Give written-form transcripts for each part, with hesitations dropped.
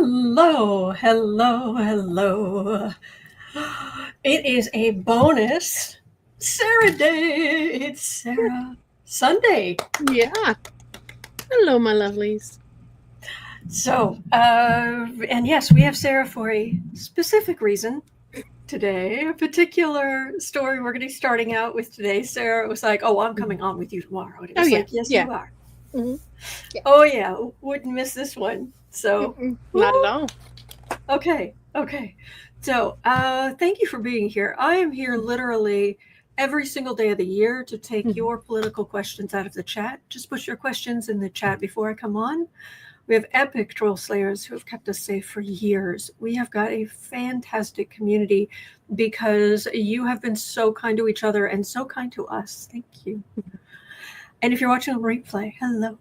Hello, hello, hello. It is a bonus Sarah Day. It's Sarah Sunday. Yeah. Hello, my lovelies. So, and yes, we have Sarah for a specific reason today, a particular story we're going to be starting out with today. Sarah was like, "Oh, I'm coming on with you tomorrow." And it was like, "Yes, you are." Mm-hmm. Yeah. Oh, yeah, wouldn't miss this one. So, Not at all. Okay. So, thank you for being here. I am here literally every single day of the year to take your political questions out of the chat. Just put your questions in the chat before I come on. We have epic troll slayers who have kept us safe for years. We have got a fantastic community because you have been so kind to each other and so kind to us. Thank you. And if you're watching a replay, hello.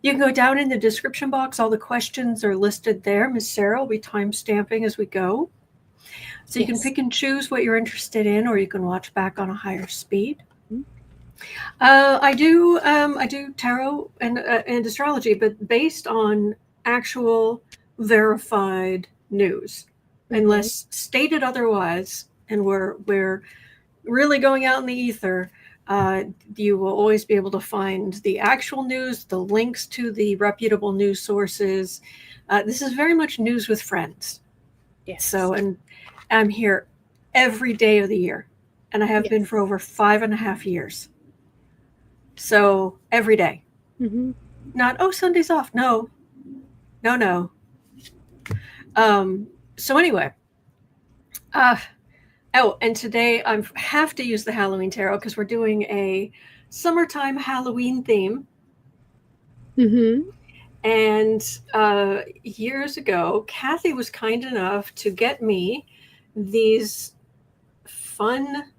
You can go down in the description box. All the questions are listed there. Miss Sarah will be time-stamping as we go. So you can pick and choose what you're interested in, or you can watch back on a higher speed. I do tarot and astrology, but based on actual verified news, unless stated otherwise, and we're really going out in the ether. You will always be able to find the actual news, the links to the reputable news sources. This is very much news with friends. Yes. So, and I'm here every day of the year, and I have been for over 5.5 years. So every day. Not, oh, Sunday's off. No. So anyway, oh, and today I have to use the Halloween tarot because we're doing a summertime Halloween theme. And years ago, Kathy was kind enough to get me these fun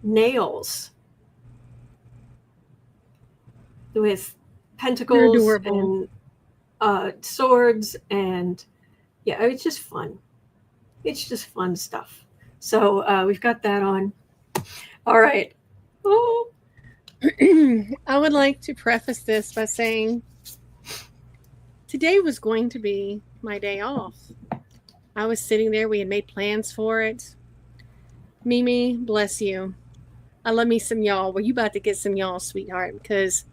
nails with pentacles and swords, and yeah, it's just fun. It's just fun stuff. So we've got that on. All right. Oh. I would like to preface this by saying today was going to be my day off. I was sitting there. We had made plans for it. Mimi, bless you. I love me some y'all. Well, you about to get some y'all, sweetheart, because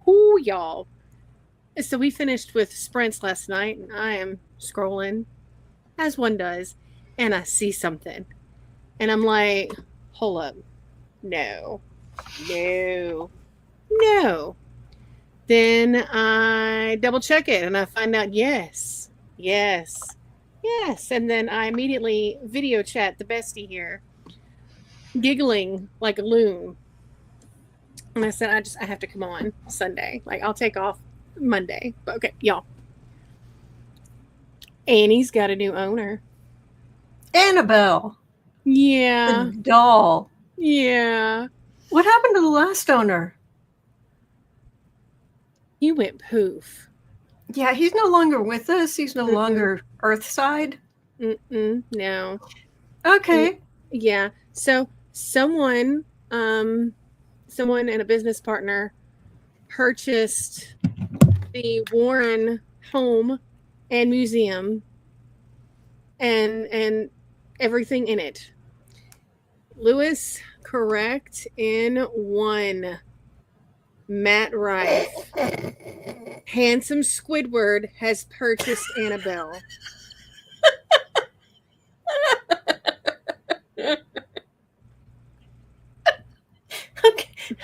whoo, y'all. So we finished with sprints last night, and I am scrolling, as one does, and I see something. And I'm like, hold up. No. Then I double check it, and I find out, yes. And then I immediately video chat the bestie here, giggling like a loon. And I said, I have to come on Sunday. Like, I'll take off Monday. But okay, y'all. Annie's got a new owner. Annabelle. Yeah. The doll. Yeah. What happened to the last owner? He went poof. Yeah, he's no longer with us. He's no longer Earthside. No. Okay. Yeah. So someone and a business partner purchased the Warren home and museum and everything in it. Lewis, correct in one. Matt Rife, handsome Squidward, has purchased Annabelle.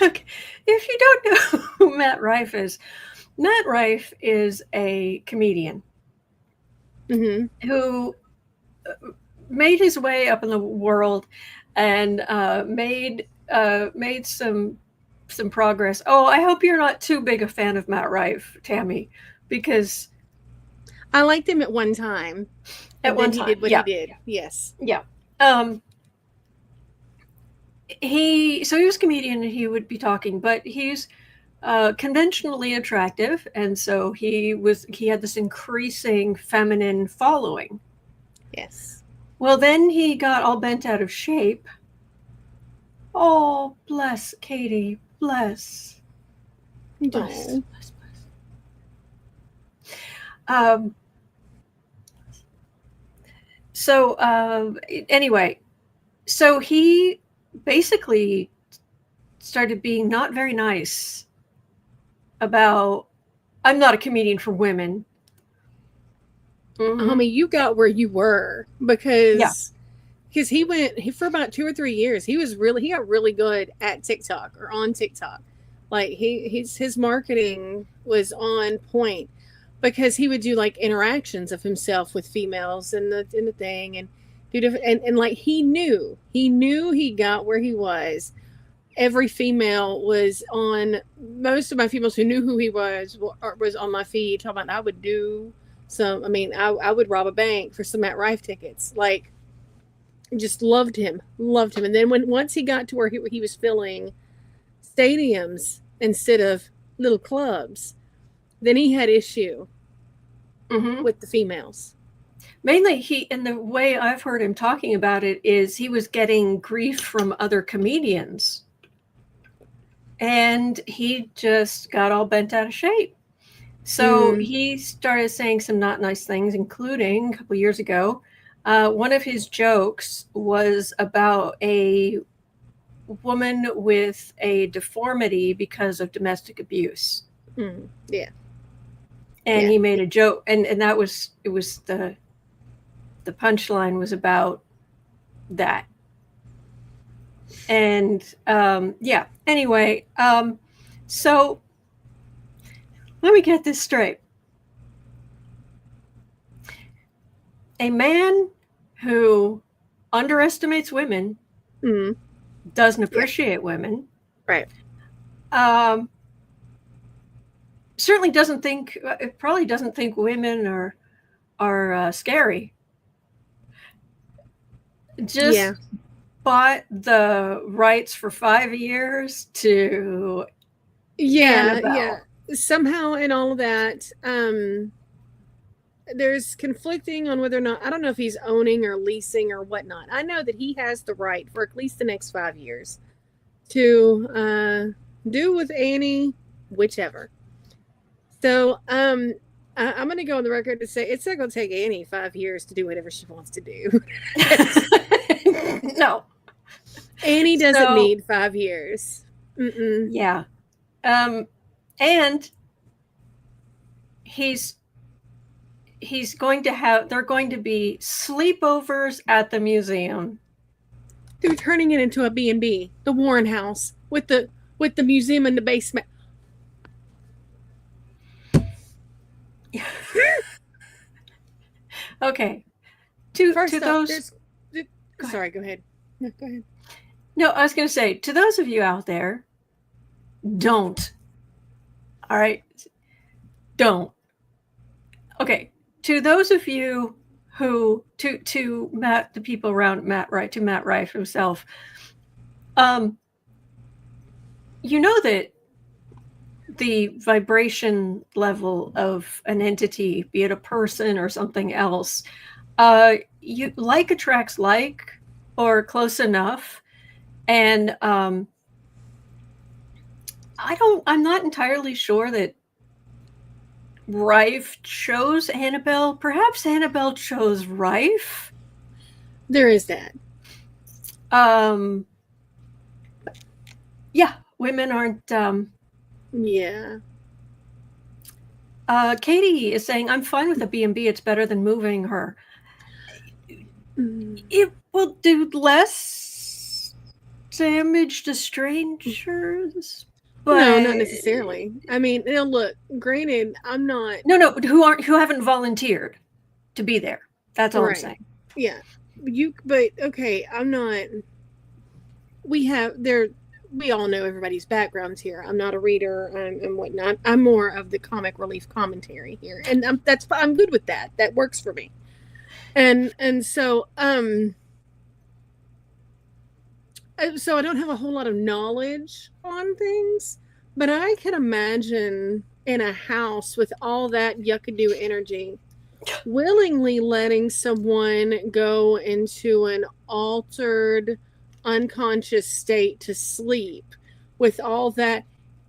Okay. If you don't know who Matt Rife is a comedian who made his way up in the world and made some progress. Oh, I hope you're not too big a fan of Matt Rife, Tammy, because I liked him at one time. At one time, he did what he did. Yes. Yeah. He was a comedian and he would be talking, but he's conventionally attractive, and so he had this increasing feminine following. Yes. Well, then he got all bent out of shape. Oh, bless Katie, bless. So anyway, so he basically started being not very nice about, I'm not a comedian for women. I mean, you got where you were because he went for about 2 or 3 years. He got really good at TikTok or on TikTok. Like his marketing was on point because he would do like interactions of himself with females in the thing and do different and like he knew he got where he was. Every female was on, most of my females who knew who he was on my feed talking about I would do some, I mean, I would rob a bank for some Matt Rife tickets. Like, just loved him. And then once he got to where he was filling stadiums instead of little clubs, then he had issue with the females. Mainly and the way I've heard him talking about it is he was getting grief from other comedians. And he just got all bent out of shape. So he started saying some not nice things, including a couple years ago, one of his jokes was about a woman with a deformity because of domestic abuse. Yeah. And he made a joke, and that was, it was the punchline was about that. And anyway, so let me get this straight. A man who underestimates women, doesn't appreciate women, right? Certainly probably doesn't think women are scary. Just bought the rights for 5 years to Annabelle. Somehow in all of that, there's conflicting on whether or not, I don't know if he's owning or leasing or whatnot. I know that he has the right for at least the next 5 years to do with Annie whichever. So I'm going to go on the record to say it's not going to take Annie 5 years to do whatever she wants to do. No, Annie doesn't need 5 years. Yeah. And he's going to have, they're going to be sleepovers at the museum. They're turning it into a B&B, the Warren House, with the museum in the basement. Okay. Sorry, go ahead. No, go ahead. No, I was going to say, to those of you out there, don't. All right? Don't. Okay. To those of you who, to Matt, the people around Matt, right, to Matt Rife himself, you know that the vibration level of an entity, be it a person or something else, you like attracts like, or close enough. And I'm not entirely sure that Rife chose Annabelle. Perhaps Annabelle chose Rife. There is that. Yeah, women aren't. Katie is saying, I'm fine with a B&B. It's better than moving her. It will do less damage to strangers. But no, not necessarily. I mean, look, granted, I'm not. No, but who haven't volunteered to be there. That's all I'm saying. Yeah, but okay, I'm not. We all know everybody's backgrounds here. I'm not a reader and whatnot. I'm more of the comic relief commentary here, and I'm good with that. That works for me. And so so I don't have a whole lot of knowledge on things, but I can imagine in a house with all that yuckadoo energy, willingly letting someone go into an altered, unconscious state to sleep with all that.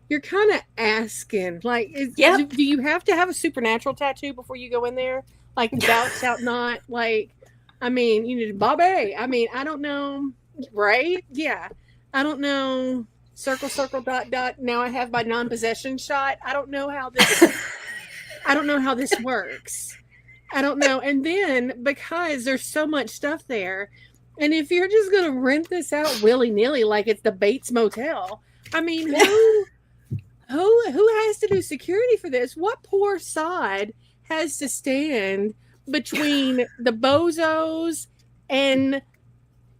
You're kind of asking, like, do you have to have a supernatural tattoo before you go in there? Like, thou shalt not, like, I mean, Bobby. I mean, I don't know, right? Yeah, I don't know. Circle, circle, dot, dot. Now I have my non-possession shot. I don't know how this. I don't know how this works. I don't know. And then because there's so much stuff there, and if you're just gonna rent this out willy nilly like it's the Bates Motel, I mean, who has to do security for this? What poor sod has to stand between the bozos and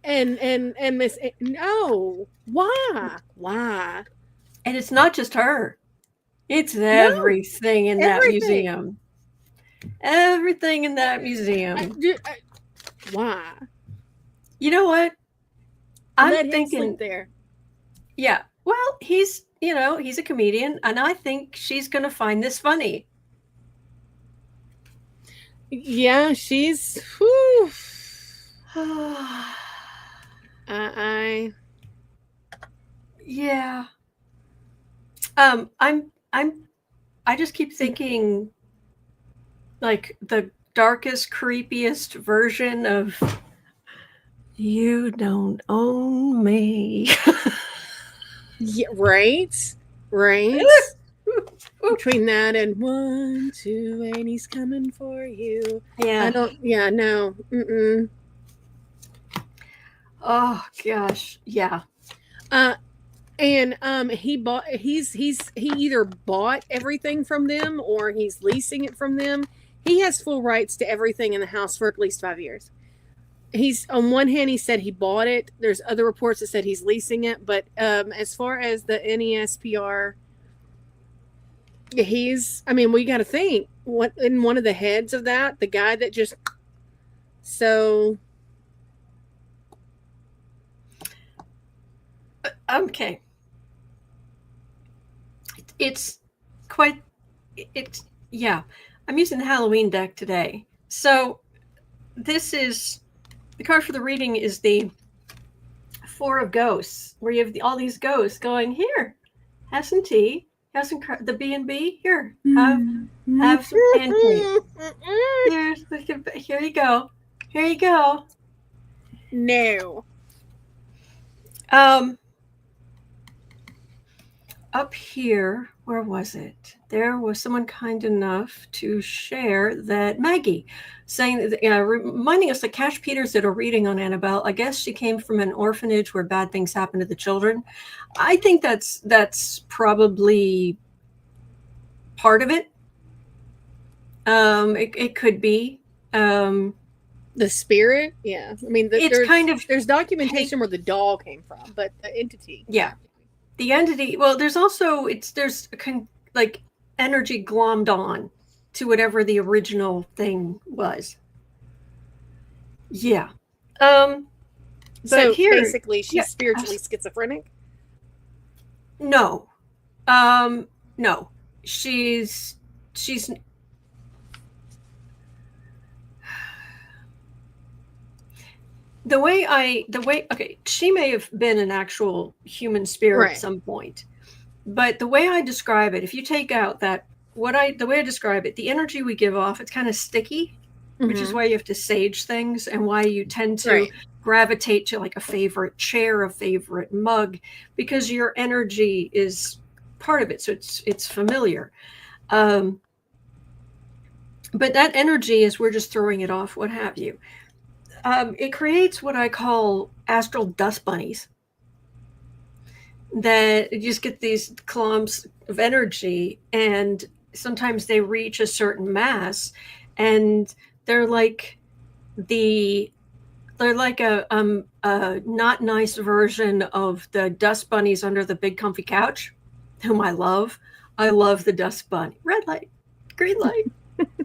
Miss? No, why? And it's not just her. It's No, everything in that everything. museum. Everything in that museum. Why? You know what? I'm Let him thinking sleep there. Yeah. Well, he's a comedian, and I think she's going to find this funny. Yeah, she's. Whew. Yeah. I just keep thinking like the darkest, creepiest version of "You don't own me." Yeah, right. Between that and 1, 2, and he's coming for you. Yeah. I don't. Yeah, no. Mm-mm. Oh gosh. Yeah. And he either bought everything from them or he's leasing it from them. He has full rights to everything in the house for at least 5 years. He's on one hand, he said he bought it. There's other reports that said he's leasing it. But as far as the NESPR, we got to think what in one of the heads of that, the guy that just okay. Yeah. I'm using the Halloween deck today. So this is the card for the reading is the Four of Ghosts, where you have all these ghosts going, here, have some tea, have some the B&B, here, have some pancakes. Here you go. Here you go. No. Up here, where was it? There was someone kind enough to share that Maggie, saying that, reminding us that Cash Peters did a reading on Annabelle. I guess she came from an orphanage where bad things happen to the children. I think that's probably part of it. It could be. The spirit, yeah. I mean, there's documentation where the doll came from, but the entity, yeah. The entity, well, there's also, there's like energy glommed on to whatever the original thing was. Yeah. But so here, basically, she's spiritually schizophrenic? No. No. She's okay, she may have been an actual human spirit at some point, but the way I describe it, if you take out the way I describe it, the energy we give off, it's kind of sticky, which is why you have to sage things and why you tend to gravitate to like a favorite chair, a favorite mug, because your energy is part of it. So it's familiar. But that energy, as we're just throwing it off, what have you, it creates what I call astral dust bunnies, that you just get these clumps of energy, and sometimes they reach a certain mass, and they're like a not nice version of the dust bunnies under the big comfy couch, whom I love. I love the dust bunny. Red light, green light.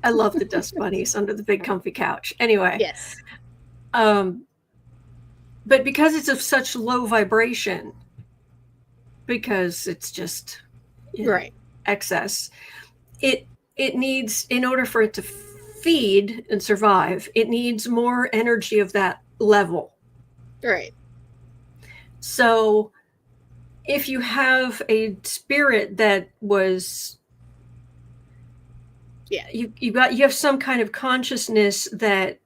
I love the dust bunnies under the big comfy couch. Anyway. Yes. But because it's of such low vibration, because it's just excess, it needs, in order for it to feed and survive, it needs more energy of that level. Right. So if you have a spirit that was, you have some kind of consciousness that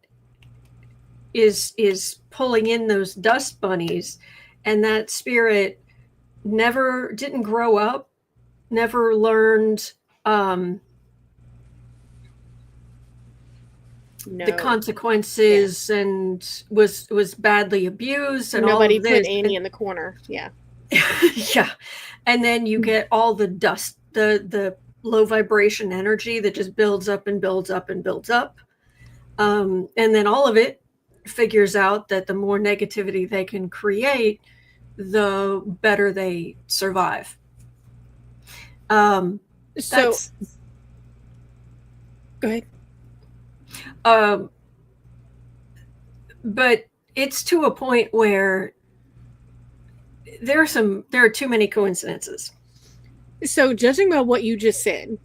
is pulling in those dust bunnies, and that spirit never didn't grow up, never learned the consequences, and was badly abused, and nobody all of this. Put Annie in the corner. Yeah. Yeah. And then you get all the dust, the low vibration energy that just builds up and builds up and builds up. And then all of it figures out that the more negativity they can create, the better they survive. So go ahead. But it's to a point where there are too many coincidences. So judging by what you just said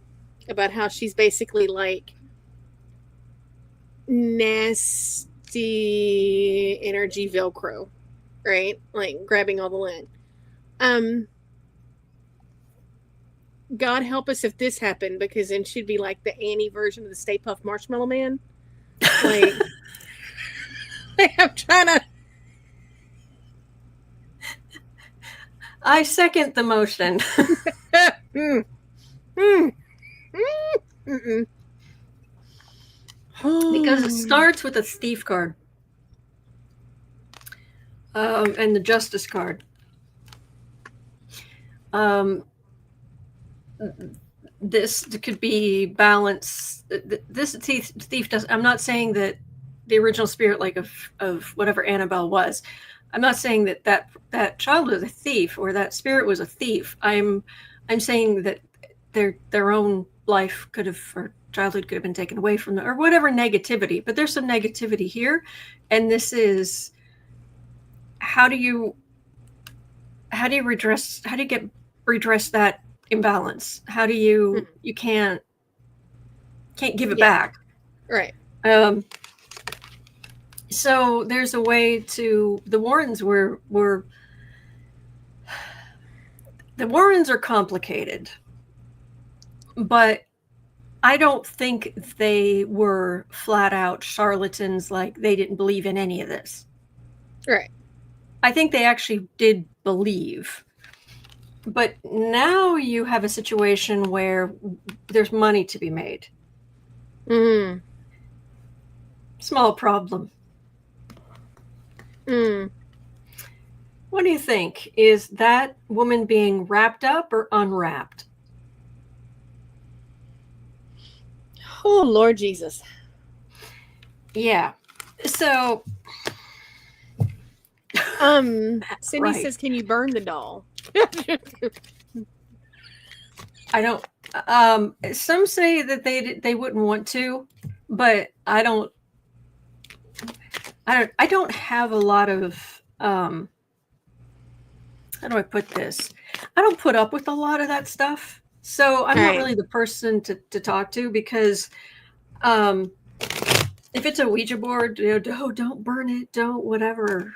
about how she's basically like nasty energy Velcro, right? Like grabbing all the lint. God help us if this happened, because then she'd be like the Annie version of the Stay Puft Marshmallow Man. Like, I'm trying to. I second the motion. Because it starts with a thief card. And the justice card. This could be balance. This thief does. I'm not saying that the original spirit, like of whatever Annabelle was. I'm not saying that child was a thief or that spirit was a thief. I'm saying that their own life could have, or childhood could have been taken away from them, or whatever negativity. But there's some negativity here, and this is how do you redress that imbalance? How do you can't give it back, right? So there's a way to the Warrens were the Warrens are complicated, but I don't think they were flat out charlatans, like they didn't believe in any of this. Right. I think they actually did believe. But now you have a situation where there's money to be made. Small problem. What do you think? Is that woman being wrapped up or unwrapped? Oh, Lord Jesus. Yeah. So Cindy says, can you burn the doll? I don't some say that they wouldn't want to, but I don't have a lot of how do I put this? I don't put up with a lot of that stuff. So I'm not really the person to talk to, because if it's a Ouija board, don't burn it, don't whatever.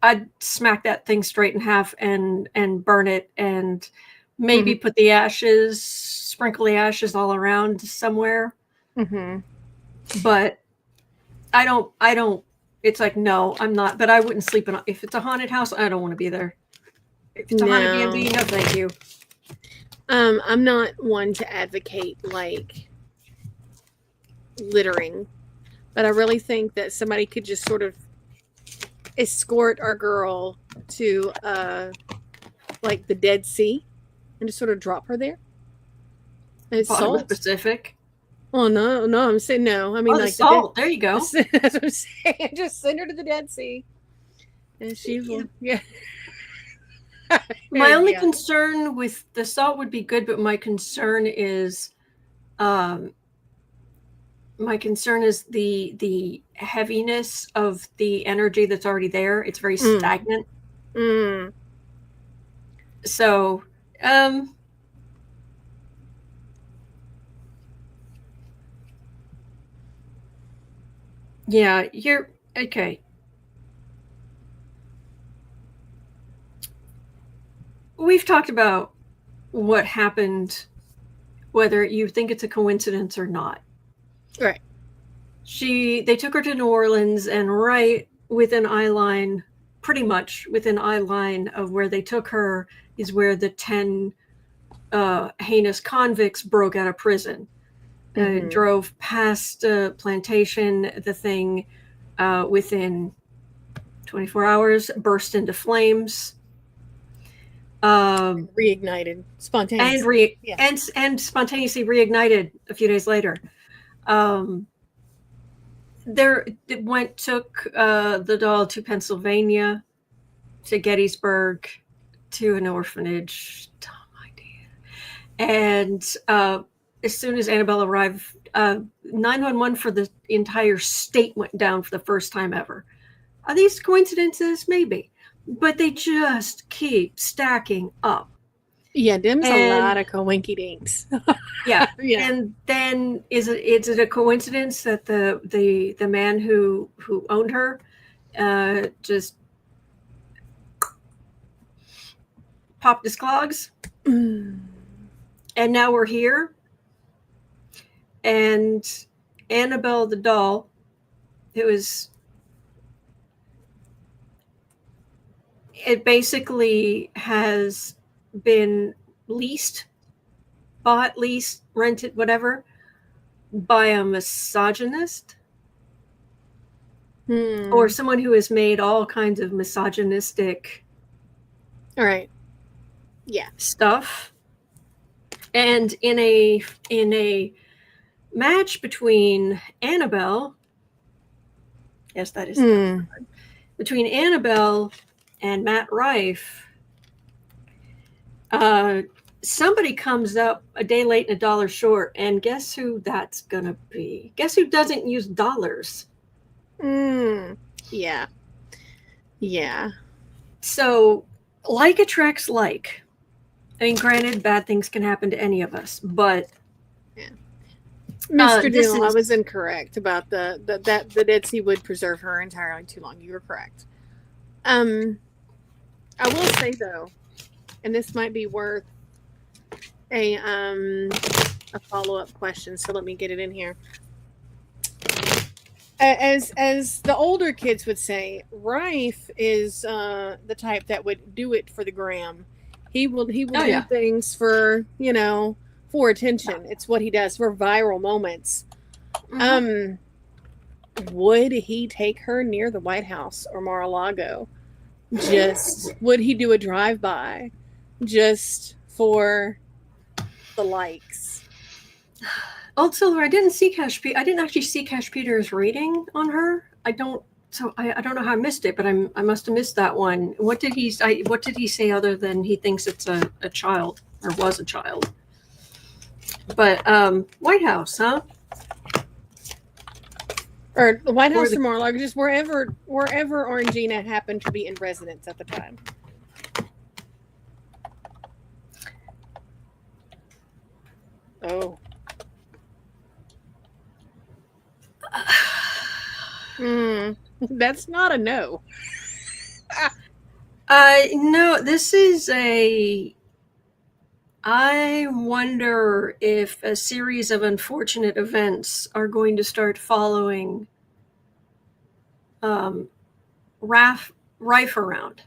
I'd smack that thing straight in half and burn it, and maybe put the ashes, sprinkle the ashes all around somewhere. But I don't, it's like, no, I'm not, but I wouldn't sleep in, if it's a haunted house, I don't want to be there. If it's a haunted B&B, no, thank you. I'm not one to advocate like littering, but I really think that somebody could just sort of escort our girl to like the Dead Sea and just sort of drop her there. And it's salt. Pacific. Oh no, I'm saying no. I mean, like salt. There you go. That's what I'm saying. Just send her to the Dead Sea, and she will. Yeah. My only concern with the salt would be good, but my concern is the heaviness of the energy that's already there. It's very stagnant. So, yeah, you're okay. We've talked about what happened, whether you think it's a coincidence or not. Right. They took her to New Orleans, and right within eye line, pretty much within eye line of where they took her, is where the 10 heinous convicts broke out of prison. Drove past plantation, the thing within 24 hours burst into flames. Reignited spontaneously. And spontaneously reignited a few days later. Took the doll to Pennsylvania, to Gettysburg, to an orphanage. Dumb idea. And as soon as Annabelle arrived, 911 for the entire state went down for the first time ever. Are these coincidences? Maybe. But they just keep stacking up. Yeah, them's a lot of coinky dinks. Yeah. And then is it a coincidence that the man who owned her just popped his clogs? And now we're here. And Annabelle the doll, who is, it basically has been bought, leased, rented, whatever, by a misogynist or someone who has made all kinds of misogynistic stuff. And in a match between Annabelle, yes, that is between Annabelle and Matt Rife, somebody comes up a day late and $1 short, and guess who that's gonna be? Guess who doesn't use dollars? Yeah. So like attracts like. I mean, granted, bad things can happen to any of us, but Mr. Dill, I was incorrect about the Dead Sea would preserve her entirely too long. You were correct. I will say though, and this might be worth a follow-up question, so let me get it in here. As the older kids would say, Rife is the type that would do it for the gram. He will do things for, for attention. It's what he does for viral moments. Would he take her near the White House or Mar-a-Lago? Would he do a drive-by just for the likes? Old Silver, I didn't actually see Cash Peter's rating on her. I don't know how I missed it, but I must have missed that one. What did he say other than he thinks it's a child or was a child? But White House, huh? Or the White House or Mar-a-Lago, just wherever Orangina happened to be in residence at the time. Oh. That's not a no. No, this is I wonder if a series of unfortunate events are going to start following Rife around.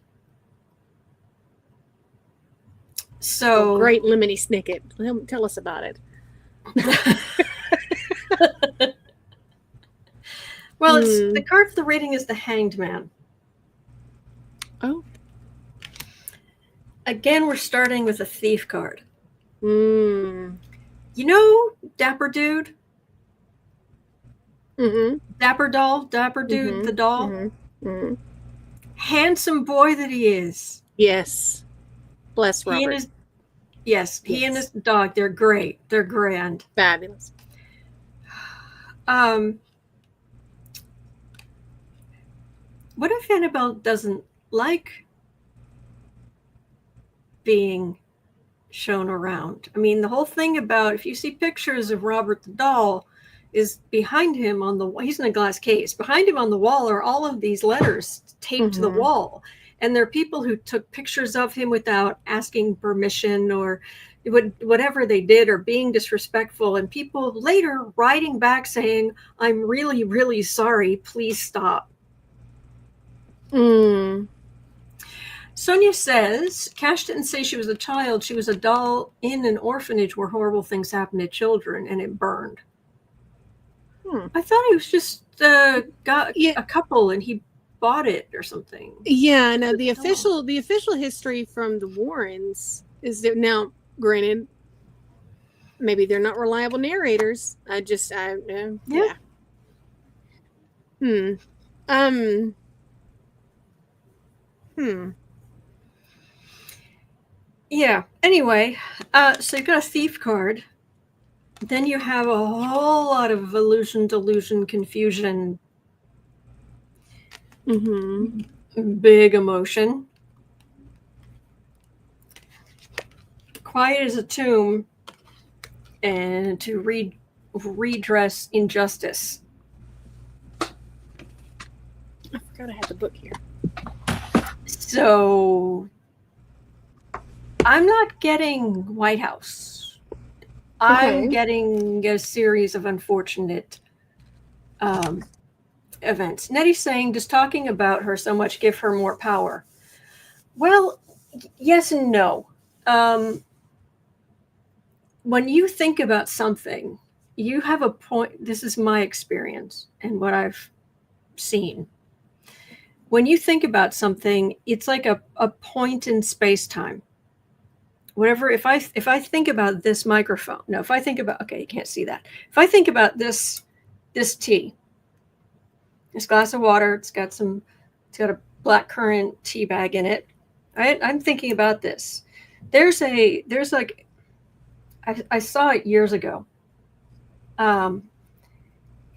So great lemony snicket. Tell us about it. Well, the card for the rating is the Hanged Man. Oh. Again, we're starting with a thief card. You know Dapper Dude? Mm-hmm. Dapper Dude, the doll? Mm-hmm. Handsome boy that he is. Yes. Bless Robert. He and his dog, they're great. They're grand. Fabulous. What if Annabelle doesn't like being shown around? I mean, the whole thing about, if you see pictures of Robert the doll, is behind him on the, he's in a glass case. Behind him on the wall are all of these letters taped to the wall. And there are people who took pictures of him without asking permission or whatever they did, or being disrespectful. And people later writing back saying, I'm really, really sorry. Please stop. Mm. Sonia says, Cash didn't say she was a child. She was a doll in an orphanage where horrible things happen to children, and it burned. I thought he was just got a couple and he bought it or something. Yeah, no, the official history from the Warrens is that now, granted, maybe they're not reliable narrators. Yeah. Yeah. Anyway, so you've got a thief card. Then you have a whole lot of illusion, delusion, confusion. Big emotion. Quiet as a tomb. And to redress injustice. I forgot I had the book here. So I'm not getting White House. I'm getting a series of unfortunate events. Nettie's saying, does talking about her so much give her more power? Well, yes and no. When you think about something, you have a point. This is my experience and what I've seen. When you think about something, it's like a point in space-time. Whatever, if I think about this microphone, no, if I think about, okay, you can't see that. If I think about this tea, this glass of water, it's got a black currant tea bag in it. I'm thinking about this. There's like, I saw it years ago.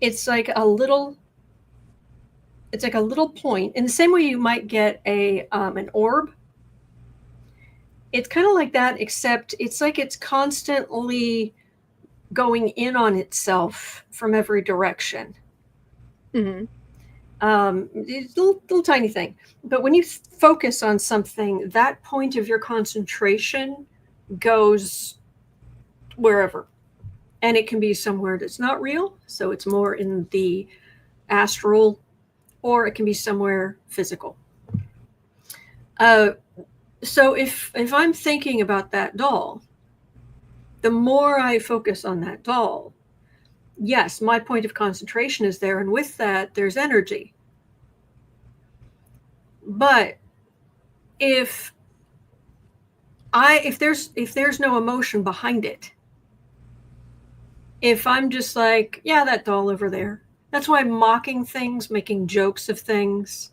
It's like a little point in the same way you might get an orb. It's kind of like that, except it's like it's constantly going in on itself from every direction. It's a little tiny thing. But when you focus on something, that point of your concentration goes wherever. And it can be somewhere that's not real, so it's more in the astral, or it can be somewhere physical. So if I'm thinking about that doll, the more I focus on that doll, yes, my point of concentration is there, and with that, there's energy. But if there's no emotion behind it, if I'm just like, yeah, that doll over there, that's why mocking things, making jokes of things,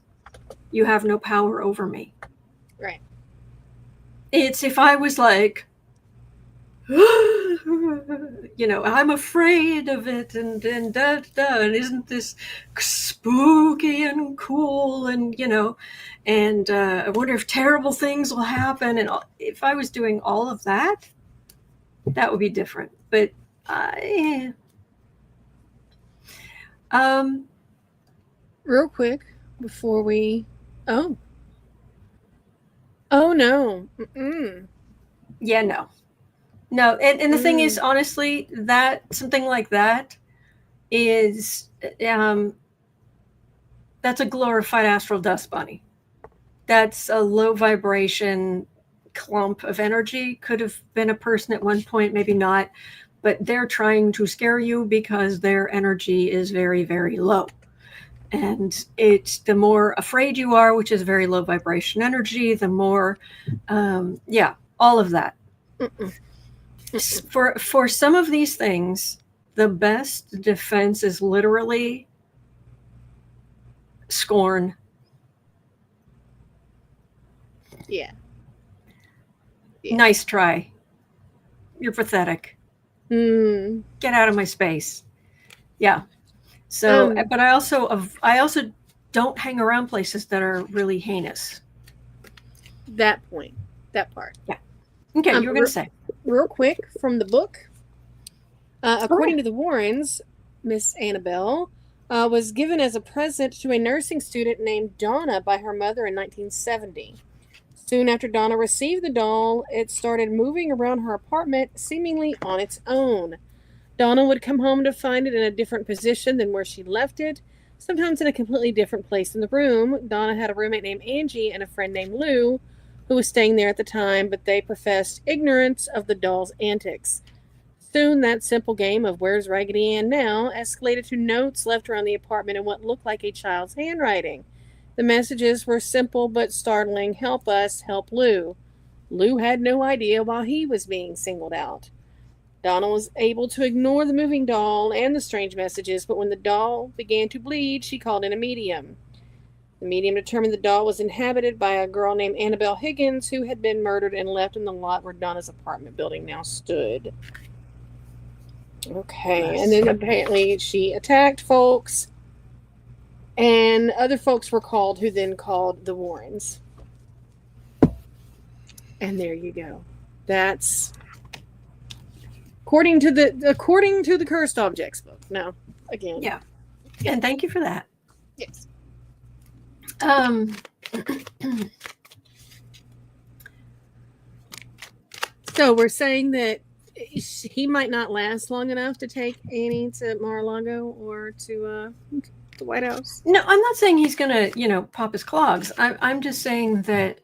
you have no power over me. Right. It's if I was like, I'm afraid of it, and isn't this spooky and cool, and I wonder if terrible things will happen, and if I was doing all of that, that would be different. But real quick before we no. Yeah, no, and the thing is, honestly, that something like that is that's a glorified astral dust bunny. That's a low vibration clump of energy. Could have been a person at one point, maybe not, but they're trying to scare you because their energy is very, very low. And it's the more afraid you are, which is very low vibration energy, the more, all of that. For some of these things, the best defense is literally scorn. Yeah. Nice try. You're pathetic. Get out of my space. Yeah. So, but I also don't hang around places that are really heinous. That part. Yeah. Okay, you were going to say. Real quick from the book. According to the Warrens, Miss Annabelle was given as a present to a nursing student named Donna by her mother in 1970. Soon after Donna received the doll, it started moving around her apartment, seemingly on its own. Donna would come home to find it in a different position than where she left it. sometimes in a completely different place in the room. Donna had a roommate named Angie and a friend named Lou who was staying there at the time, but they professed ignorance of the doll's antics. Soon that simple game of where's Raggedy Ann now escalated to notes left around the apartment in what looked like a child's handwriting. The messages were simple but startling. Help us, help Lou. Lou had no idea why he was being singled out. Donna was able to ignore the moving doll and the strange messages, but when the doll began to bleed, she called in a medium. The medium determined the doll was inhabited by a girl named Annabelle Higgins, who had been murdered and left in the lot where Donna's apartment building now stood. Okay, and then apparently she attacked folks, and other folks were called, who then called the Warrens. And there you go. That's according to the Cursed Objects book. Now, again, Yeah, and thank you for that. yes. So we're saying that he might not last long enough to take Annie to Mar-a-Lago or to the White House. No, I'm not saying he's gonna, pop his clogs. I'm just saying that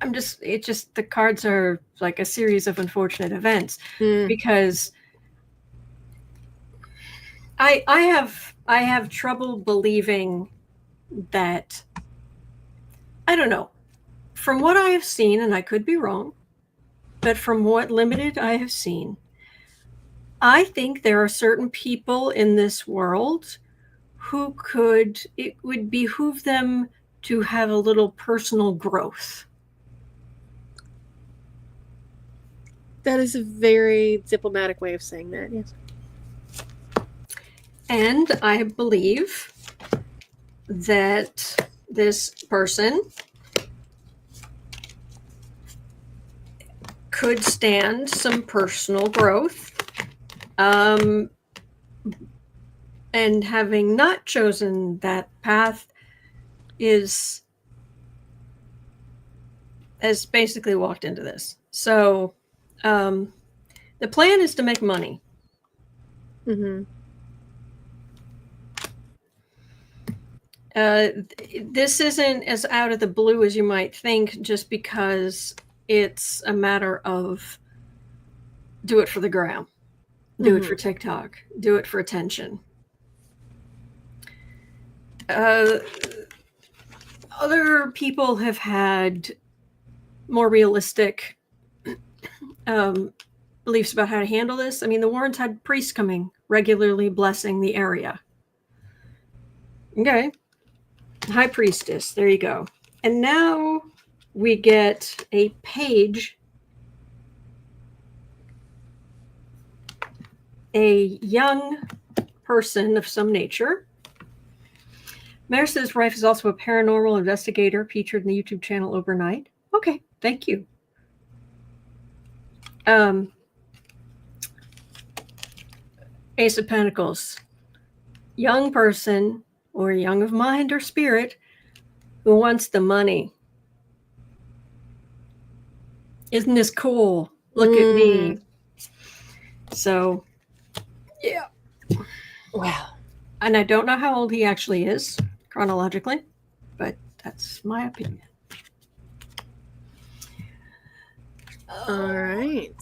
the cards are like a series of unfortunate events because I have trouble believing that, I don't know, from what I have seen, and I could be wrong, but from what limited I have seen, I think there are certain people in this world who it would behoove them to have a little personal growth. That is a very diplomatic way of saying that, yes. And I believe that this person could stand some personal growth. And having not chosen that path has basically walked into this. So the plan is to make money. Mm-hmm. This isn't as out of the blue as you might think, just because it's a matter of do it for the gram, do it for TikTok, do it for attention. Other people have had more realistic beliefs about how to handle this. I mean, the Warrens had priests coming regularly blessing the area. Okay. High priestess. There you go. And now we get a page, a young person of some nature. Mayor says Rife is also a paranormal investigator featured in the YouTube channel overnight. Okay, thank you. Ace of Pentacles. Young person, or young of mind or spirit, who wants the money. Isn't this cool? Look at me. So, yeah. Wow. And I don't know how old he actually is, chronologically, but that's my opinion. All right.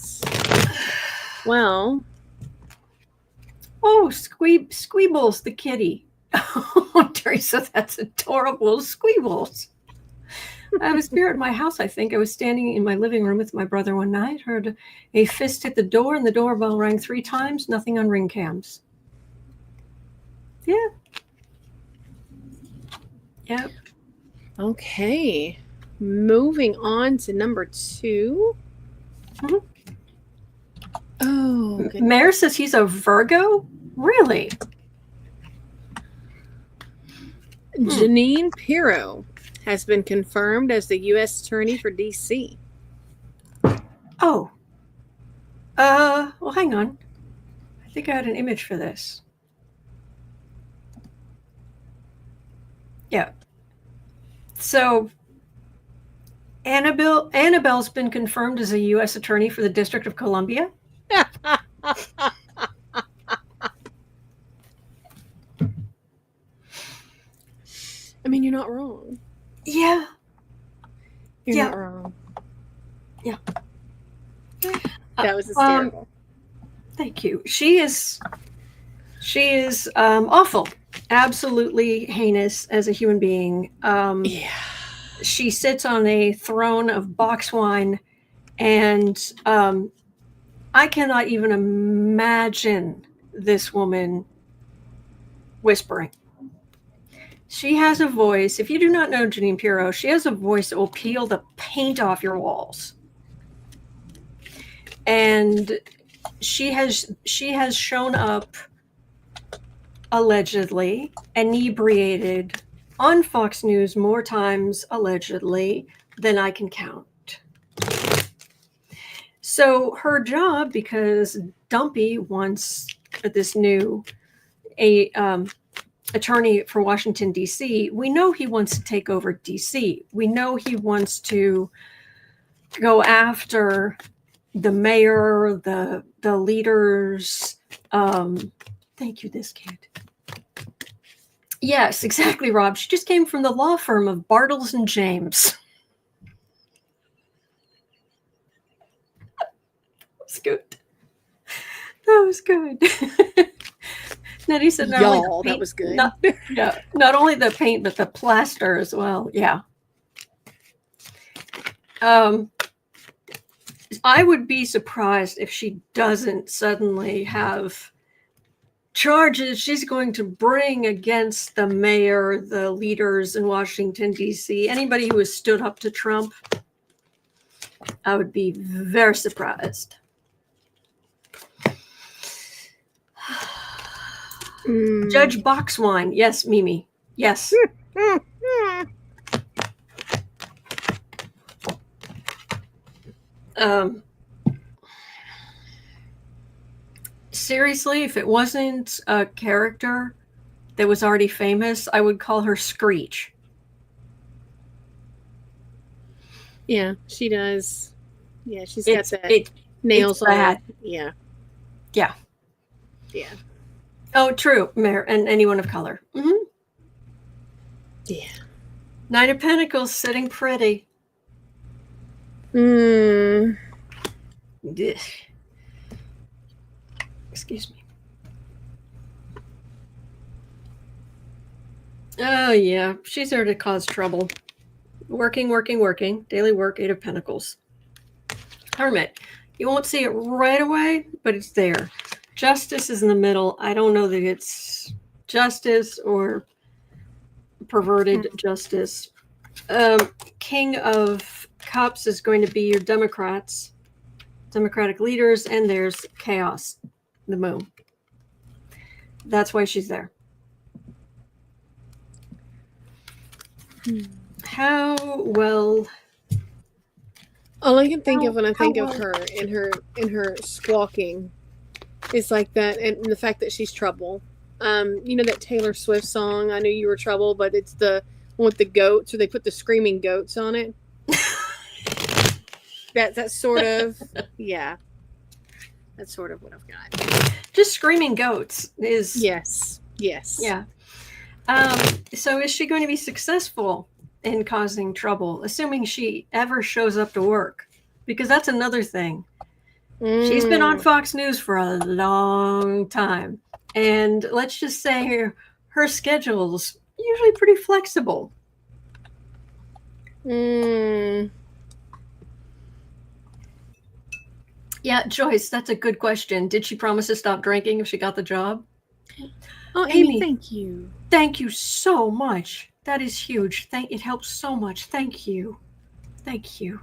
Well. Oh, Squeebles, the kitty. Oh, Teresa, that's adorable. Squeebles. I have a spirit in my house, I think. I was standing in my living room with my brother one night, heard a fist hit the door, and the doorbell rang 3 times. Nothing on ring cams. Yeah. Yep. Okay. Moving on to number 2. Mm-hmm. Oh, goodness. Mayor says he's a Virgo? Really? Jeanine Pirro has been confirmed as the U.S. Attorney for D.C. Oh. Well, hang on. I think I had an image for this. Yeah. So, Annabelle's been confirmed as a U.S. Attorney for the District of Columbia. I mean, you're not wrong. Yeah. You're Yeah. not wrong. Yeah. That was hysterical. Thank you. She is awful. Absolutely heinous as a human being. Yeah. She sits on a throne of box wine, and I cannot even imagine this woman whispering. She has a voice. If you do not know Jeanine Pirro, she has a voice that will peel the paint off your walls. And she has shown up allegedly inebriated on Fox News more times allegedly than I can count. So her job, because Dumpy wants this new attorney for Washington, D.C., we know he wants to take over D.C. We know he wants to go after the mayor, the leaders. Thank you, this kid. Yes, exactly, Rob. She just came from the law firm of Bartles and James. That was good. That was good. Nettie said, Y'all, that was good. Not only the paint, but the plaster as well. Yeah. I would be surprised if she doesn't suddenly have charges she's going to bring against the mayor, the leaders in Washington, D.C., anybody who has stood up to Trump. I would be very surprised. Judge Boxwine. Yes, Mimi. Yes. Seriously, if it wasn't a character that was already famous, I would call her Screech. Yeah, she does. Yeah, she's got that nails on her. Yeah. Yeah. Yeah. Oh, true. Mayor and anyone of color. Mm-hmm. Yeah. Nine of Pentacles sitting pretty. Excuse me. Oh, yeah. She's there to cause trouble. Working. Daily work, Eight of Pentacles. Hermit. You won't see it right away, but it's there. Justice is in the middle. I don't know that it's justice or perverted justice. King of Cups is going to be your Democratic leaders, and there's chaos, the moon. That's why she's there. How well? All I can think of when I think of her in her squawking is like that, and the fact that she's trouble. You know that Taylor Swift song, I Knew You Were Trouble, but it's the one with the goats, or they put the screaming goats on it. That's sort of, yeah. That's sort of what I've got. Just screaming goats is... Yes. Yeah. So is she going to be successful in causing trouble, assuming she ever shows up to work? Because that's another thing. She's been on Fox News for a long time. And let's just say her schedule's usually pretty flexible. Yeah, Joyce, that's a good question. Did she promise to stop drinking if she got the job? Oh, Amy, thank you. Thank you so much. That is huge. It helps so much. Thank you. Thank you.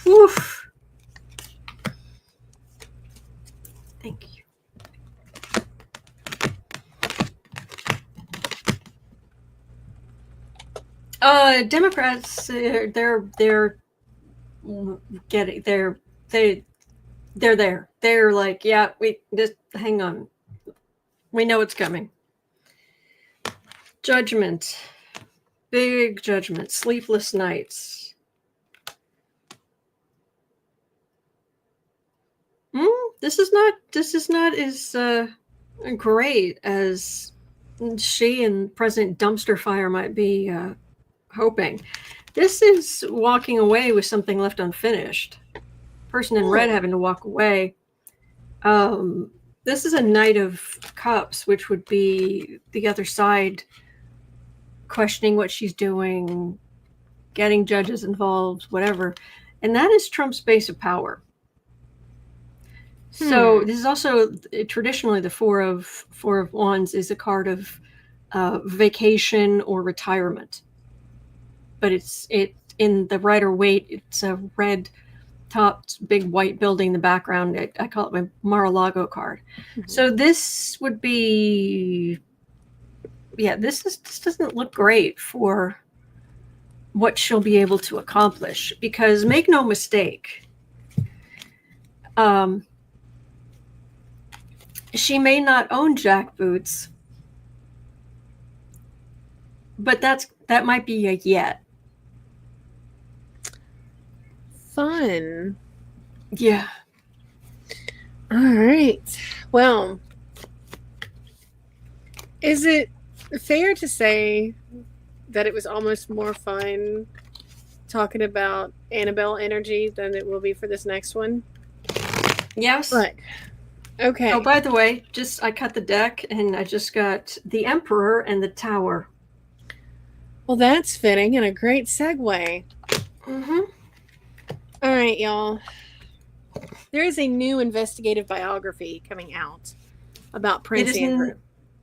Woof. Thank you. Democrats, they're getting they're there. They're like, yeah, we just hang on. We know it's coming. Judgment. Big judgment. Sleepless nights. This is not as great as she and President Dumpster Fire might be hoping. This is walking away with something left unfinished. Person in red having to walk away. This is a Knight of Cups, which would be the other side questioning what she's doing, getting judges involved, whatever. And that is Trump's base of power. So this is also traditionally the Four of Wands is a card of vacation or retirement. But it's in the Rider-Waite, it's a red topped big white building in the background. I call it my Mar-a-Lago card. Mm-hmm. So this would be, this doesn't look great for what she'll be able to accomplish, because make no mistake, she may not own jackboots, but that might be a yet. Fun. Yeah. All right. Well, is it fair to say that it was almost more fun talking about Annabelle energy than it will be for this next one? Yes. But, okay. Oh, by the way, I cut the deck and I just got the Emperor and the Tower. Well, that's fitting and a great segue. Mm-hmm. All right, y'all. There is a new investigative biography coming out about Prince Andrew.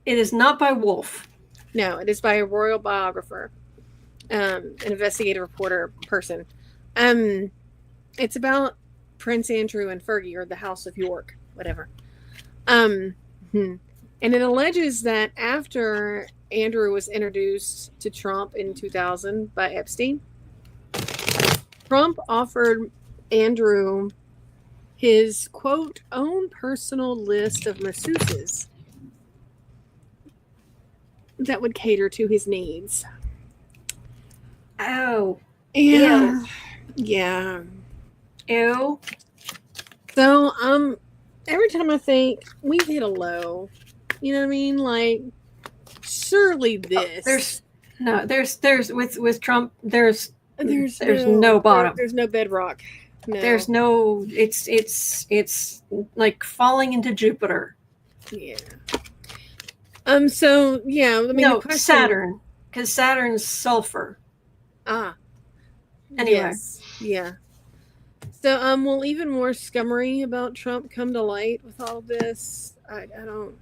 It is not by Wolf. No, it is by a royal biographer, an investigative reporter person. It's about Prince Andrew and Fergie, or the House of York, whatever. And it alleges that after Andrew was introduced to Trump in 2000 by Epstein, Trump offered Andrew his, quote, own personal list of masseuses that would cater to his needs. Oh. Yeah. Ew. Yeah. Ew. So, every time I think we've hit a low, you know what I mean? Like, surely this. There's with Trump, there's no bottom. There's no bedrock. No. There's no, it's like falling into Jupiter. Yeah. So yeah, I mean, Saturn, because Saturn's sulfur. Ah. Anyway. Yes. Yeah. So will even more scummery about Trump come to light with all this? I don't.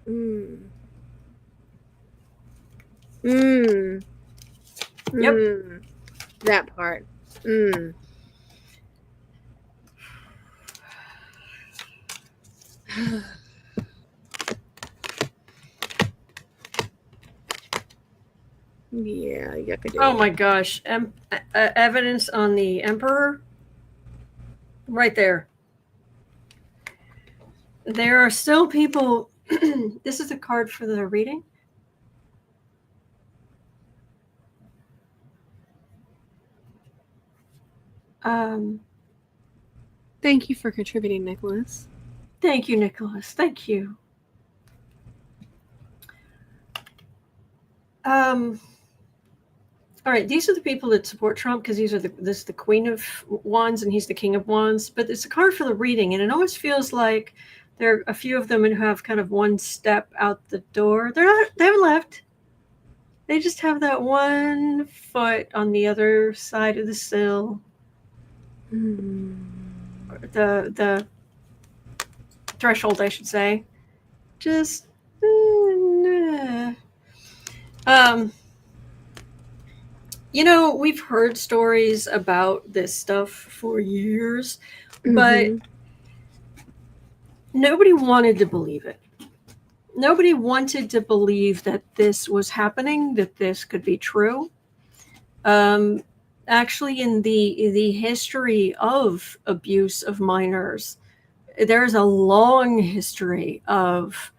Yep. That part. Yeah, you could do Oh my gosh. Evidence on the Emperor? Right there. There are still people. This is a card for the reading. Thank you for contributing, Nicholas. Thank you, Nicholas. Thank you. All right, these are the people that support Trump, because this is the Queen of Wands and he's the King of Wands. But it's a card for the reading, and it almost feels like there are a few of them who have kind of one step out the door. They haven't left. They just have that one foot on the other side of the sill. The threshold, I should say. Just we've heard stories about this stuff for years, but nobody wanted to believe it. Nobody wanted to believe that this was happening, that this could be true. Actually, in the history of abuse of minors, there's a long history of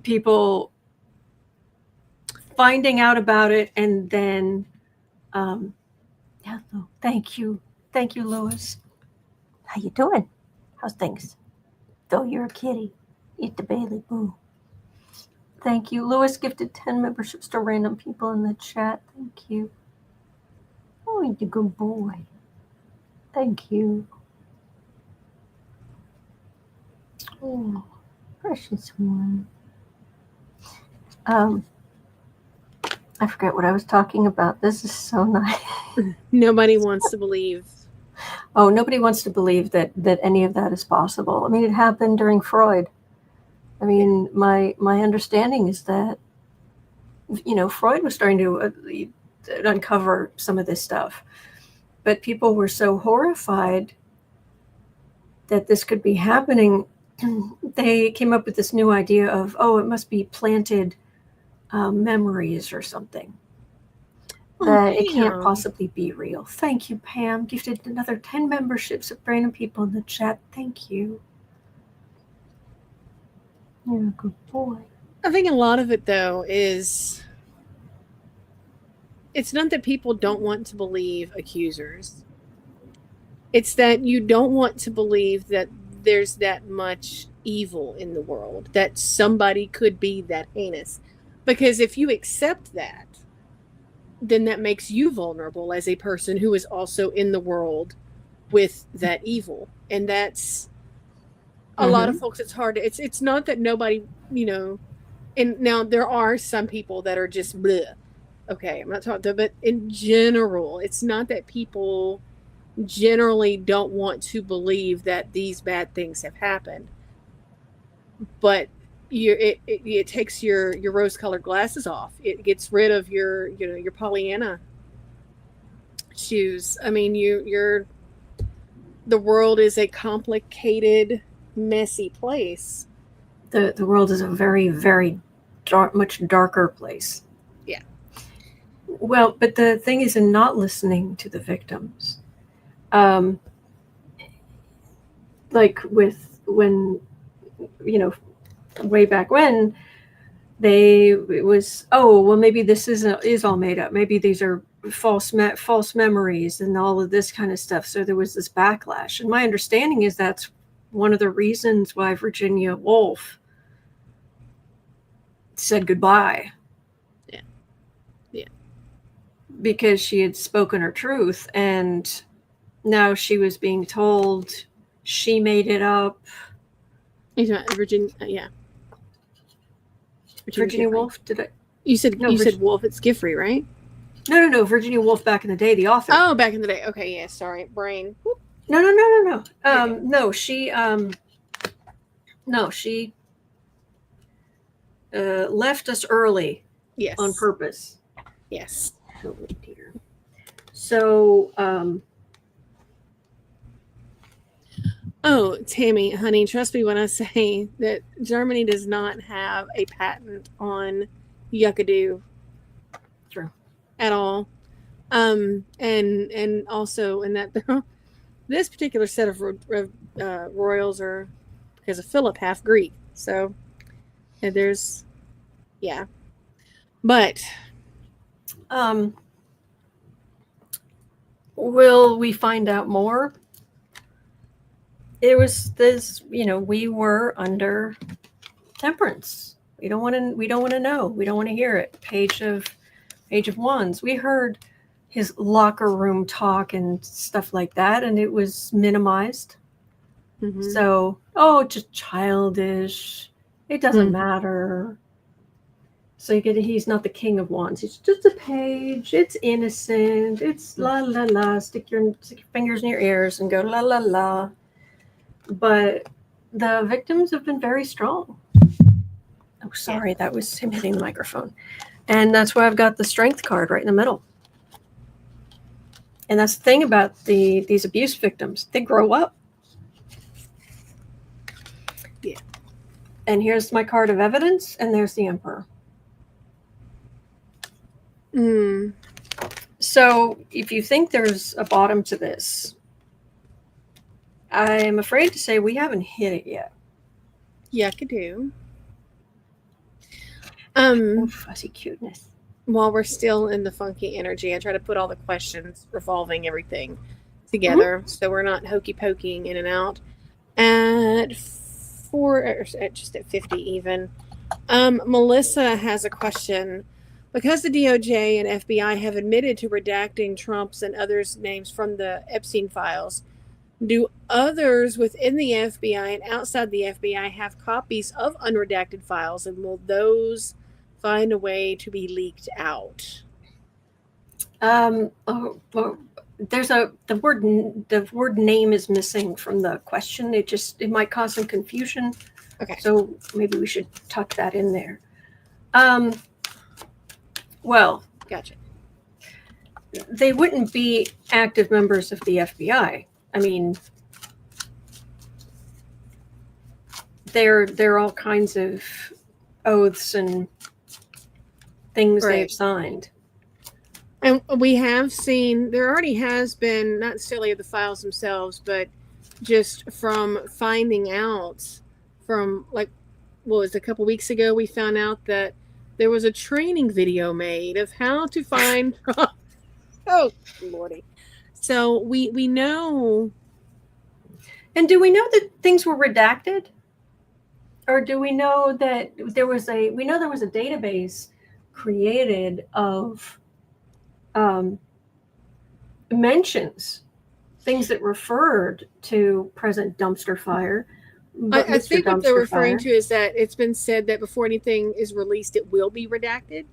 people finding out about it and then thank you, Louis. How you doing? How's things? Though you're a kitty, eat the Bailey boo. Thank you. Lewis gifted 10 memberships to random people in the chat. Thank you. Oh, you're a good boy. Thank you. Oh, precious one. I forget what I was talking about. This is so nice. Nobody wants to believe. Oh, nobody wants to believe that any of that is possible. I mean, it happened during Freud. I mean, my understanding is that, Freud was starting to uncover some of this stuff, but people were so horrified that this could be happening. They came up with this new idea of, it must be planted memories or something. That it can't possibly be real. Thank you, Pam. Gifted another 10 memberships of random people in the chat. Thank you. You're a good boy. I think a lot of it, though, is it's not that people don't want to believe accusers. It's that you don't want to believe that there's that much evil in the world, that somebody could be that heinous. Because if you accept that, then that makes you vulnerable as a person who is also in the world with that evil. And that's a lot of folks. It's hard. It's not that nobody, and now there are some people that are just bleh. Okay, I'm not talking, but in general, it's not that people generally don't want to believe that these bad things have happened, but it takes your rose-colored glasses off. It gets rid of your Pollyanna shoes. I mean, the world is a complicated, messy place. The world is a very, very much darker place. Yeah. Well, but the thing is, in not listening to the victims, like when way back when, it was, maybe this is all made up. Maybe these are false memories and all of this kind of stuff. So there was this backlash. And my understanding is that's one of the reasons why Virginia Woolf said goodbye. Yeah. Because she had spoken her truth, and now she was being told she made it up. Virginia, yeah. Virginia Woolf? You said Woolf. It's Giffrey, right? No. Virginia Woolf back in the day, the author. Oh, back in the day. Okay, yeah. Sorry, brain. Whoop. No. She left us early. Yes. On purpose. Yes. Oh dear. So. Oh, Tammy, honey, trust me when I say that Germany does not have a patent on yuckadoo. True. At all. And also in that this particular set of royals are, because of Philip, half Greek. So there's, yeah. But will we find out more? It was this, we were under temperance. We don't want to know. We don't want to hear it. Page of Wands. We heard his locker room talk and stuff like that, and it was minimized. Mm-hmm. So, just childish. It doesn't matter. So he's not the king of wands. He's just a page. It's innocent. It's la la la. Stick your fingers in your ears and go la la la. But the victims have been very strong. Oh, sorry, that was him hitting the microphone. And that's why I've got the strength card right in the middle. And that's the thing about these abuse victims. They grow up. Yeah. And here's my card of evidence, and there's the Emperor. So if you think there's a bottom to this, I'm afraid to say we haven't hit it yet. Yuckadoo. Fuzzy cuteness. While we're still in the funky energy, I try to put all the questions revolving everything together, so we're not hokey poking in and out. At 50 even. Melissa has a question. Because the DOJ and FBI have admitted to redacting Trump's and others' names from the Epstein files, do others within the FBI and outside the FBI have copies of unredacted files, and will those find a way to be leaked out? Well, there's the word name is missing from the question. It might cause some confusion. Okay. So maybe we should tuck that in there. Well, Gotcha. they wouldn't be active members of the FBI. I mean, there are all kinds of oaths and things they've signed. And we have seen, there already has been, not necessarily the files themselves, but just from finding out from, like, what was it, a couple weeks ago, we found out that there was a training video made of how to find oh lordy. So we know. And do we know that things were redacted? Or do we know that there was a database created of mentions, things that referred to President Dumpster Fire. I think what they're referring to is that it's been said that before anything is released, it will be redacted.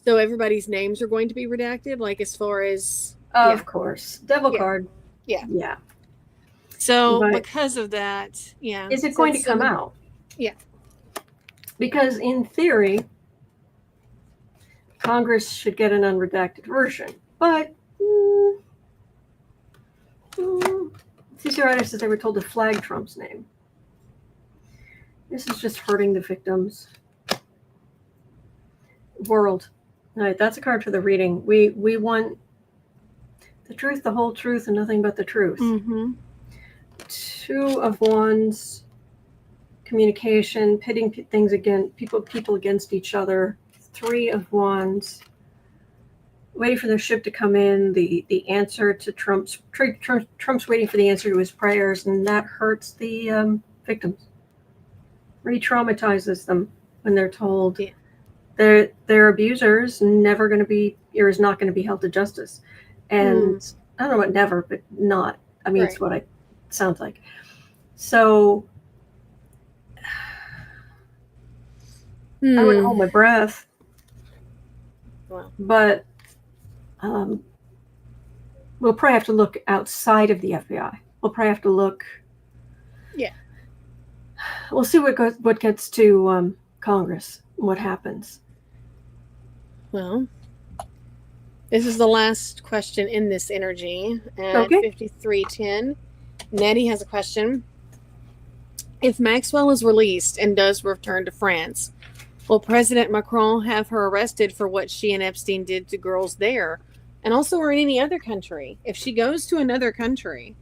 So everybody's names are going to be redacted, like as far as... Of course. Devil card. Yeah. Yeah. So because of that, Is it going to come out? Yeah. Because in theory, Congress should get an unredacted version. But CC Writer says they were told to flag Trump's name. This is just hurting the victims. World. All right, that's a card for the reading. We want the truth, the whole truth, and nothing but the truth. Mm-hmm. 2 of Wands, communication, pitting things against people against each other. 3 of Wands, waiting for their ship to come in. The answer to Trump's waiting for the answer to his prayers, and that hurts the victims. Re-traumatizes them when they're told their abusers never going to be or is not going to be held to justice. And I don't know about never, but not. I mean, it's what it sounds like. So I would hold my breath. Wow. But we'll probably have to look outside of the FBI. We'll probably have to look. Yeah. We'll see what gets to Congress. What happens? Well, this is the last question in this energy at 5310. Nettie has a question. If Maxwell is released and does return to France, will President Macron have her arrested for what she and Epstein did to girls there, and also or in any other country? If she goes to another country,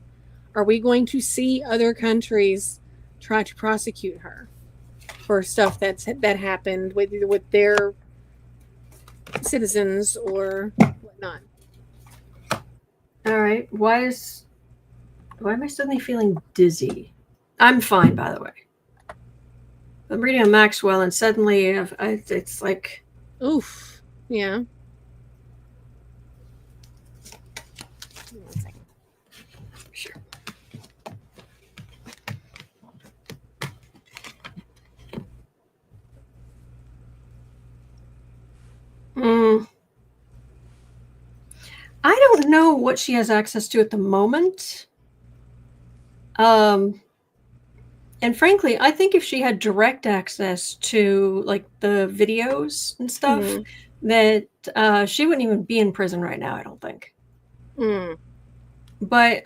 are we going to see other countries try to prosecute her for stuff that happened with their citizens or whatnot? All right. Why am I suddenly feeling dizzy? I'm fine, by the way. I'm reading on Maxwell, and suddenly it's like, oof, yeah. One second. Sure. I don't know what she has access to at the moment. And frankly, I think if she had direct access to like the videos and stuff, that she wouldn't even be in prison right now, I don't think. But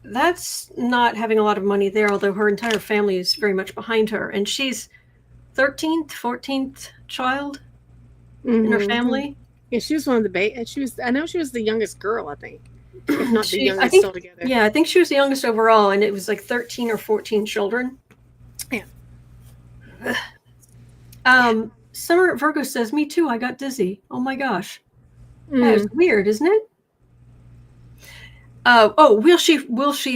that's not having a lot of money there, although her entire family is very much behind her. And she's 13th, 14th child in her family. Yeah, she was one of the I know she was the youngest girl, I think. If not the youngest altogether. Yeah, I think she was the youngest overall, and it was like 13 or 14 children. Yeah. Summer Virgo says, me too, I got dizzy. Oh my gosh. That is weird, isn't it? Will she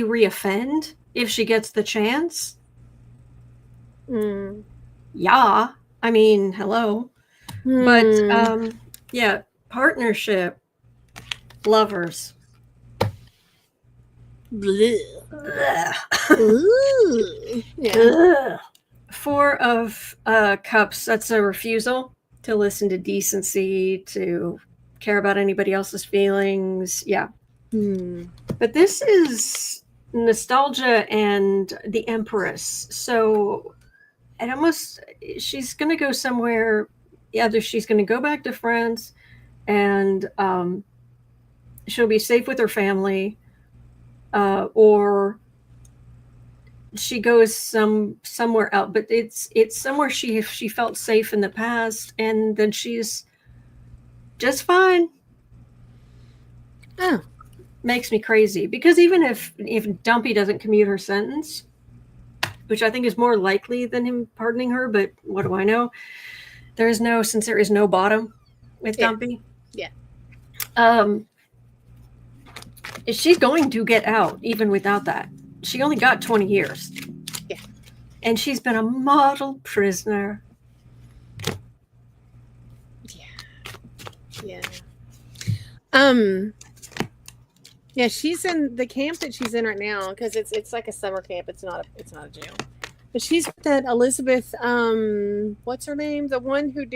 reoffend if she gets the chance? Mm. Yeah. I mean, hello. But yeah, partnership, lovers. Bleh. Ugh. Ooh. Yeah. Ugh. Four of Cups, that's a refusal to listen to decency, to care about anybody else's feelings. Yeah. But this is nostalgia and the Empress. So it almost, she's going to go somewhere. Either she's going to go back to France and she'll be safe with her family, or she goes somewhere else. But it's somewhere she felt safe in the past, and then she's just fine. Oh. Makes me crazy, because even if Dumpy doesn't commute her sentence, which I think is more likely than him pardoning her, but what do I know? There is no bottom with Dumpy. Yeah. She's going to get out even without that. She only got 20 years. Yeah. And she's been a model prisoner. Yeah. Yeah, she's in the camp that she's in right now, because it's like a summer camp. It's not a jail. But she's with that Elizabeth, what's her name? The one who's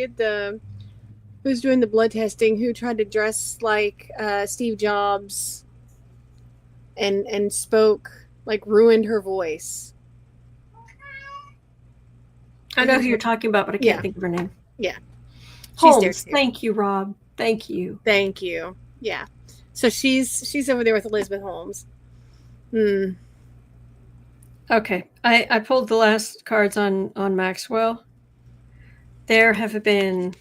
doing the blood testing, who tried to dress like Steve Jobs and spoke, like, ruined her voice. I know who you're talking about, but I can't think of her name. Yeah. Holmes. Thank you, Rob. Thank you. Thank you. Yeah. So she's over there with Elizabeth Holmes. Okay. I pulled the last cards on Maxwell. There have been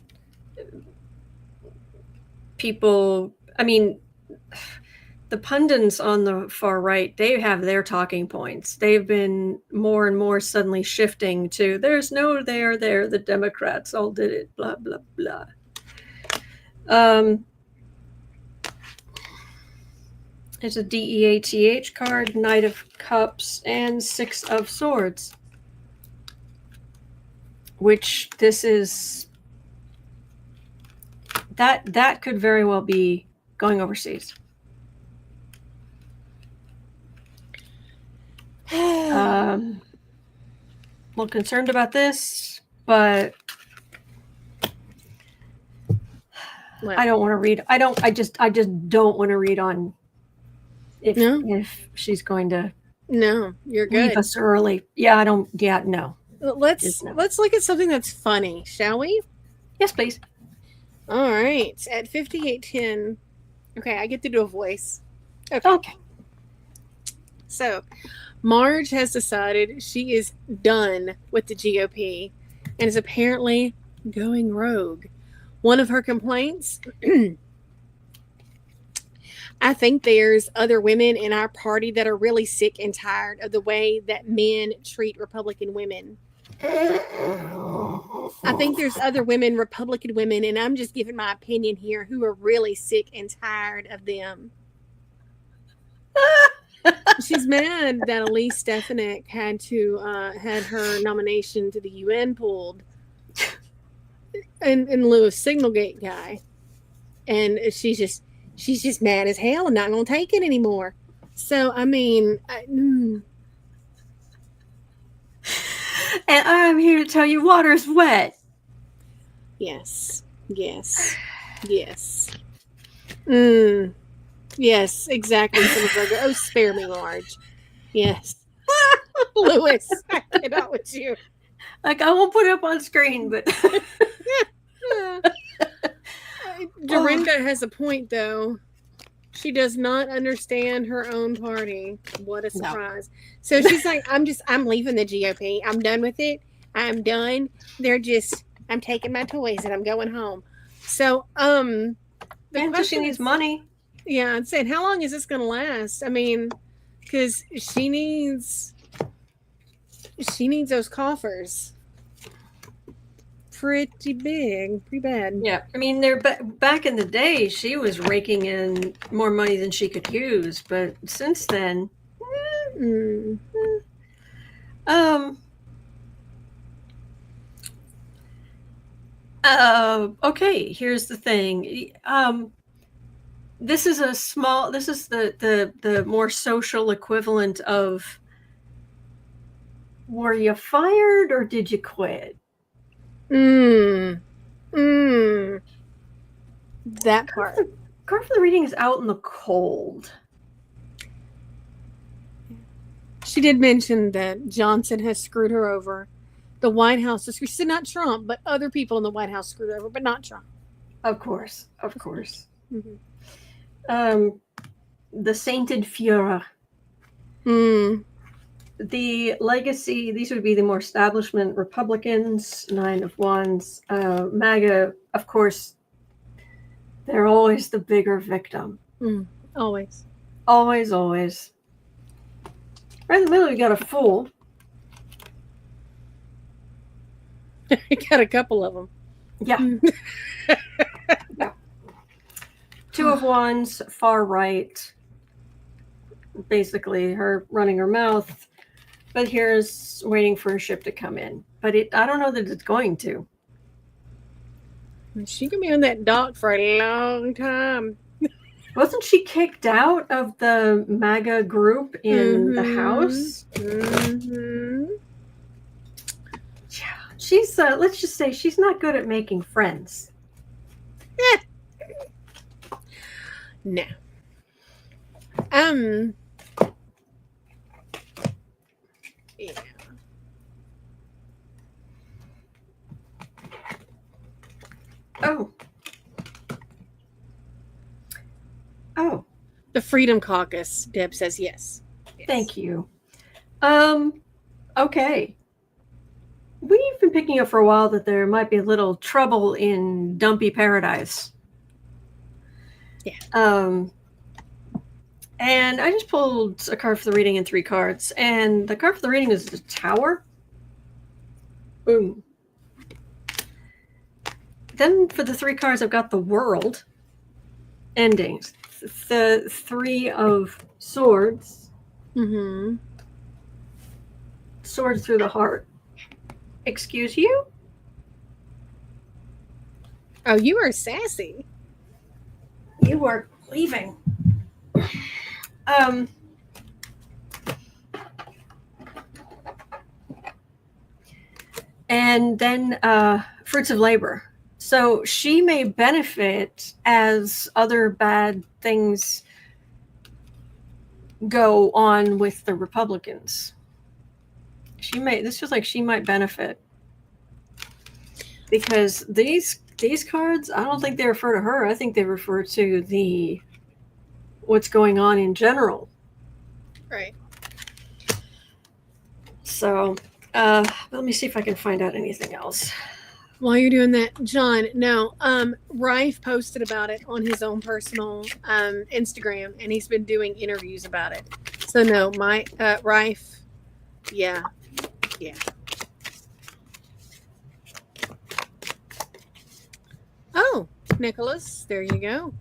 people, I mean, the pundits on the far right, they have their talking points. They've been more and more suddenly shifting to, there's no there, the Democrats all did it, blah, blah, blah. There's a DEATH card, Knight of Cups, and Six of Swords. Which this is, that could very well be going overseas. A little concerned about this, but what? I don't want to read. I just don't want to read on if she's going to. No, you're good. Leave us early. Yeah, I don't. Yeah, no. Let's look at something that's funny, shall we? Yes, please. All right, at 5810. Okay, I get to do a voice. Okay. So, Marge has decided she is done with the GOP and is apparently going rogue. One of her complaints, I think there's other women in our party that are really sick and tired of the way that men treat Republican women. I think there's other women, Republican women, and I'm just giving my opinion here, who are really sick and tired of them. She's mad that Elise Stefanik had her nomination to the UN pulled in lieu of Signalgate guy, and she's just mad as hell and not going to take it anymore. So I mean, and I'm here to tell you, water's wet. Yes. Yes, exactly. Oh, spare me, Marge. Yes. Lewis, I cannot with you. Like, I won't put it up on screen, but Dorinda has a point, though. She does not understand her own party. What a surprise. No. So she's like, I'm leaving the GOP. I'm done with it. I'm done. I'm taking my toys and I'm going home. So, the question needs money. Yeah, I'd say, how long is this going to last? I mean, because she needs those coffers. Pretty bad. Yeah, I mean, back in the day, she was raking in more money than she could use, but since then, Okay, here's the thing. This is the more social equivalent of, were you fired or did you quit? That part. Card for the reading is out in the cold. She did mention that Johnson has screwed her over. The White House, she said not Trump, but other people in the White House screwed her over, but not Trump. Of course. Mm-hmm. The Sainted Führer. The legacy, these would be the more establishment Republicans, 9 of Wands. MAGA, of course, they're always the bigger victim. Always. Always. Right in the middle, you got a Fool. You got a couple of them. Yeah. Yeah. 2 of Wands, far right. Basically, her running her mouth. But here's waiting for a ship to come in. But I don't know that it's going to. She can be on that dock for a long time. Wasn't she kicked out of the MAGA group in the House? Yeah. She's, let's just say, she's not good at making friends. No. Yeah. Oh. The Freedom Caucus, Deb says yes. Thank you. Okay. We've been picking up for a while that there might be a little trouble in Dumpy Paradise. Yeah. And I just pulled a card for the reading and 3 cards. And the card for the reading is the Tower. Boom. Then for the 3 cards, I've got the World. Endings. The 3 of Swords. Sword through the heart. Excuse you? Oh, you are sassy. You are leaving. And then fruits of labor. So she may benefit as other bad things go on with the Republicans. This feels like she might benefit. Because these cards, I don't think they refer to her. I think they refer to what's going on in general. Right. So, let me see if I can find out anything else. While you're doing that, John, no, Rife posted about it on his own personal Instagram, and he's been doing interviews about it. So no, my Rife, yeah. Oh, Nicholas, there you go.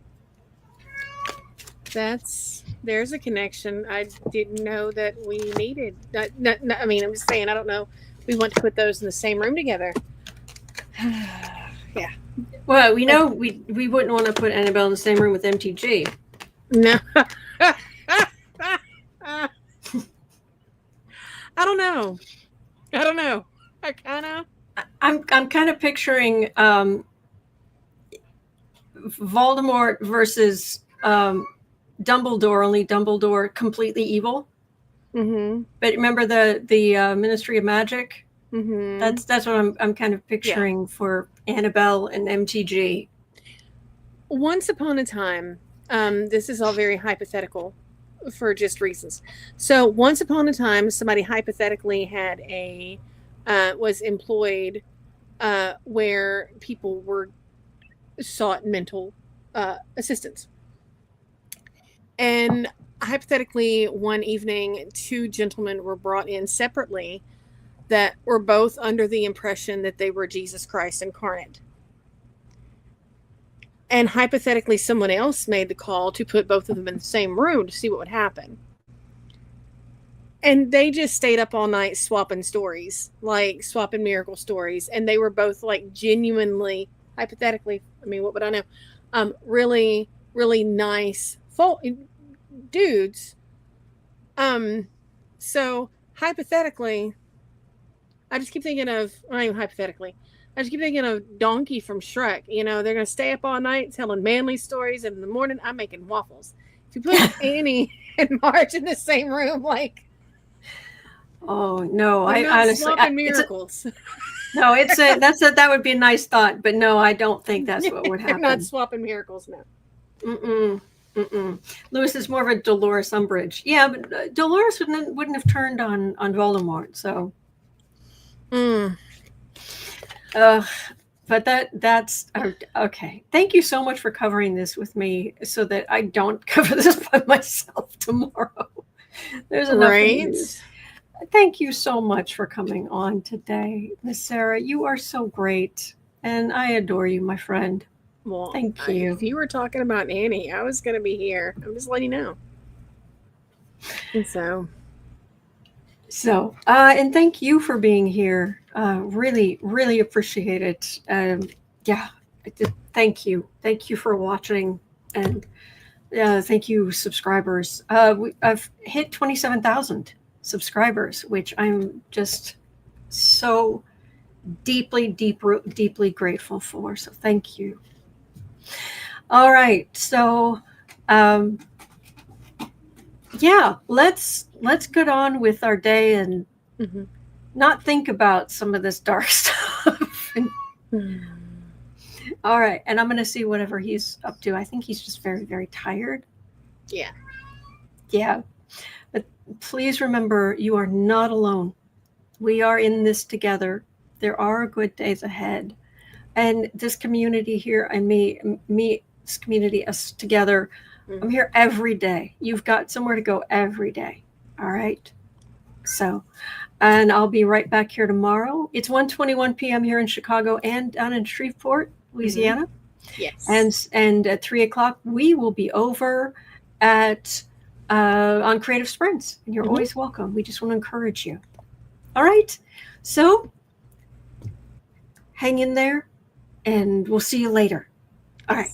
There's a connection I didn't know that we needed. I mean, I'm just saying, I don't know. We want to put those in the same room together. Yeah. Well, we know we wouldn't want to put Annabelle in the same room with MTG. No. I don't know. I'm kind of picturing Voldemort versus Dumbledore, only Dumbledore completely evil. But remember the Ministry of Magic? That's what I'm kind of picturing for Annabelle and MTG. Once upon a time, this is all very hypothetical for just reasons. So once upon a time, somebody hypothetically had was employed where people were sought mental assistance. And hypothetically, one evening, 2 gentlemen were brought in separately that were both under the impression that they were Jesus Christ incarnate. And hypothetically, someone else made the call to put both of them in the same room to see what would happen. And they just stayed up all night swapping stories, like swapping miracle stories. And they were both like genuinely, hypothetically, I mean, what would I know? Really, really nice dudes. So hypothetically, I just keep thinking of, not even hypothetically, I just keep thinking of Donkey from Shrek. You know, they're going to stay up all night telling manly stories, and in the morning, I'm making waffles. If you put Annie and Marge in the same room, like, oh no, they're I not honestly, swapping miracles. no, that would be a nice thought, but no, I don't think that's what would happen. They're not swapping miracles, no. Lewis is more of a Dolores Umbridge. Yeah, but Dolores wouldn't have turned on Voldemort, so. But that's okay. Thank you so much for covering this with me, so that I don't cover this by myself tomorrow. There's enough news. Thank you so much for coming on today, Miss Sarah. You are so great, and I adore you, my friend. Well, thank you. If you were talking about Annie, I was going to be here. I'm just letting you know. And and thank you for being here. Really, really appreciate it. Yeah, thank you. Thank you for watching, and thank you, subscribers. I've hit 27,000 subscribers, which I'm just so deeply grateful for. So thank you. All right, so yeah, let's get on with our day and not think about some of this dark stuff. All right, and I'm going to see whatever he's up to. I think he's just very, very tired. Yeah, but please remember, you are not alone. We are in this together. There are good days ahead, and this community here, and me, this community, us together. I'm here every day. You've got somewhere to go every day. All right. So, and I'll be right back here tomorrow. It's 1:21 p.m. here in Chicago and down in Shreveport, Louisiana. Yes. And at 3:00 we will be over at on Creative Sprints, and you're always welcome. We just want to encourage you. All right. So hang in there, and we'll see you later. All right.